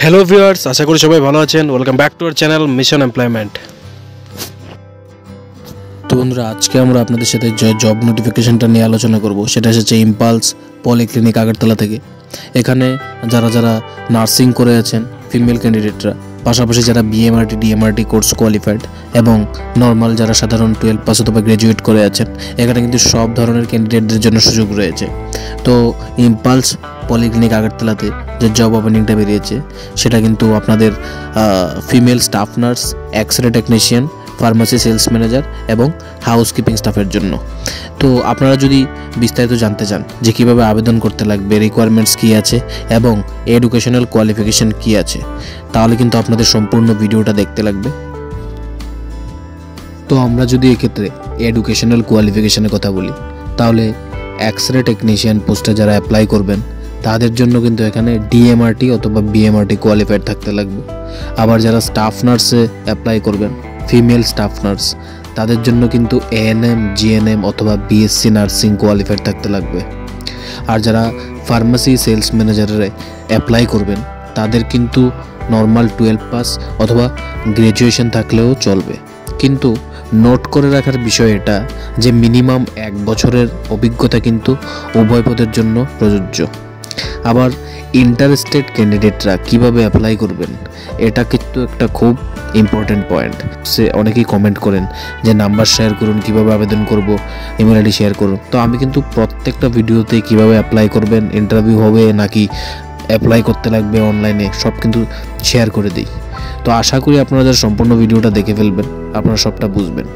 Hello viewers, আশা করি সবাই ভালো আছেন। Welcome back to our channel mission employment. তো বন্ধুরা, আজকে আমরা আপনাদের সাথে যে জব নোটিফিকেশনটা নিয়ে আলোচনা করব সেটা হচ্ছে ইম্পালস পলিক্লিনিক আগরতলা থেকে। এখানে যারা নার্সিং করে আছেন ফিমেল ক্যান্ডিডেটরা, পাশাপাশি যারা বিএমআরটি ডিএমআরটি কোর্স কোয়ালিফাইড এবং নর্মাল যারা সাধারণ 12 পাস অথবা গ্র্যাজুয়েট করে আছেন, এখানে কিন্তু সব ধরনের ক্যান্ডিডেটদের জন্য সুযোগ রয়েছে। তো ইম্পালস পলিক্লিনিক আগরতলাতে যে জব ওপেনিংটা বেরিয়েছে সেটা কিন্তু আপনাদের female staff nurse, x ray technician, pharmacy sales manager এবং হাউসকিপিং স্টাফের জন্য। তো আপনারা যদি বিস্তারিত জানতে চান যে কীভাবে আবেদন করতে লাগবে, রিকোয়ারমেন্টস কী আছে এবং এডুকেশনাল কোয়ালিফিকেশান কী আছে, তাহলে কিন্তু আপনাদের সম্পূর্ণ ভিডিওটা দেখতে লাগবে। তো আমরা যদি এক্ষেত্রে এডুকেশনাল কোয়ালিফিকেশানের কথা বলি, তাহলে এক্সরে টেকনিশিয়ান পোস্টে যারা অ্যাপ্লাই করবেন তাদের জন্য কিন্তু এখানে ডিএমআরটি অথবা বিএমআরটি কোয়ালিফাইড থাকতে লাগবে। আবার যারা স্টাফ নার্সে অ্যাপ্লাই করবেন, ফিমেল স্টাফ নার্স, তাদের জন্য কিন্তু এএনএম, জিএনএম অথবা বিএসসি নার্সিং কোয়ালিফাইড থাকতে লাগবে। আর যারা ফার্মাসি সেলস ম্যানেজারে অ্যাপ্লাই করবেন তাদের কিন্তু নর্মাল 12 পাস অথবা গ্র্যাজুয়েশন থাকলেও চলবে। কিন্তু নোট করে রাখার বিষয় এটা যে মিনিমাম 1 বছরের অভিজ্ঞতা কিন্তু উভয় পদের জন্য প্রযোজ্য। আবার ইন্টারেস্টেড ক্যান্ডিডেটরা কিভাবে অ্যাপ্লাই করবেন, এটা কিন্তু একটা খুব ইম্পর্টেন্ট পয়েন্ট। সে অনেকেই কমেন্ট করেন যে নাম্বার শেয়ার করুন, কিভাবে আবেদন করব, ইমেল আইডি শেয়ার করুন। তো আমি কিন্তু প্রত্যেকটা ভিডিওতে কিভাবে অ্যাপ্লাই করবেন, ইন্টারভিউ হবে নাকি অ্যাপ্লাই করতে লাগবে অনলাইনে, সব কিন্তু শেয়ার করে দিই। তো আশা করি আপনারা যারা সম্পূর্ণ ভিডিওটা দেখে ফেলবেন, আপনারা সবটা বুঝবেন।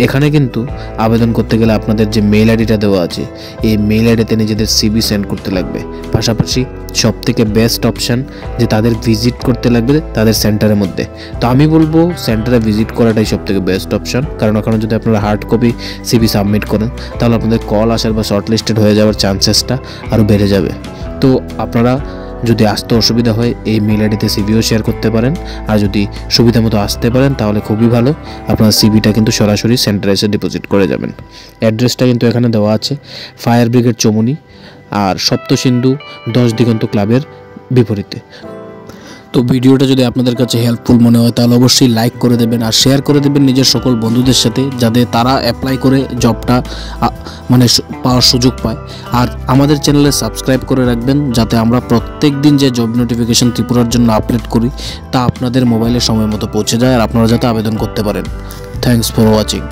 এখানে কিন্তু আবেদন করতে গেলে আপনাদের যে মেইল আইডিটা দেওয়া আছে, এই মেইল আইডিতে নিজেদের সিভি সেন্ড করতে লাগবে। পাশাপাশি সবথেকে বেস্ট অপশান যে তাদের ভিজিট করতে লাগবে তাদের সেন্টারের মধ্যে। তো আমি বলবো সেন্টারে ভিজিট করাটাই সবথেকে বেস্ট অপশান, কারণ ওখানে যদি আপনারা হার্ড কপি সিভি সাবমিট করেন তাহলে আপনাদের কল আসার বা শর্ট লিস্টেড হয়ে যাওয়ার চান্সেসটা আরও বেড়ে যাবে। তো আপনারা যদি আসতে অসুবিধা হয় এই মেল আইডিতে সিভিও শেয়ার করতে পারেন, আর যদি সুবিধা মতো আসতে পারেন তাহলে খুবই ভালো। আপনার সিভিটা কিন্তু সরাসরি সেন্টারে এসে ডিপোজিট করে যাবেন। অ্যাড্রেসটা কিন্তু এখানে দেওয়া আছে, ফায়ার ব্রিগেড চমুনি আর সপ্তসিন্ধু 10 দিগন্ত ক্লাবের বিপরীতে। তো ভিডিওটা যদি আপনাদের কাছে হেল্পফুল মনে হয় তাহলে অবশ্যই লাইক করে দেবেন আর শেয়ার করে দেবেন নিজের সকল বন্ধুদের সাথে, যাতে তারা অ্যাপ্লাই করে জবটা পাওয়ার সুযোগ পায়। আর আমাদের চ্যানেলে সাবস্ক্রাইব করে রাখবেন, যাতে আমরা প্রত্যেক দিন যে জব নোটিফিকেশন ত্রিপুরার জন্য আপলোড করি তা আপনাদের মোবাইলে সময় মতো পৌঁছে যায় আর আপনারা যাতে আবেদন করতে পারেন। Thanks for watching.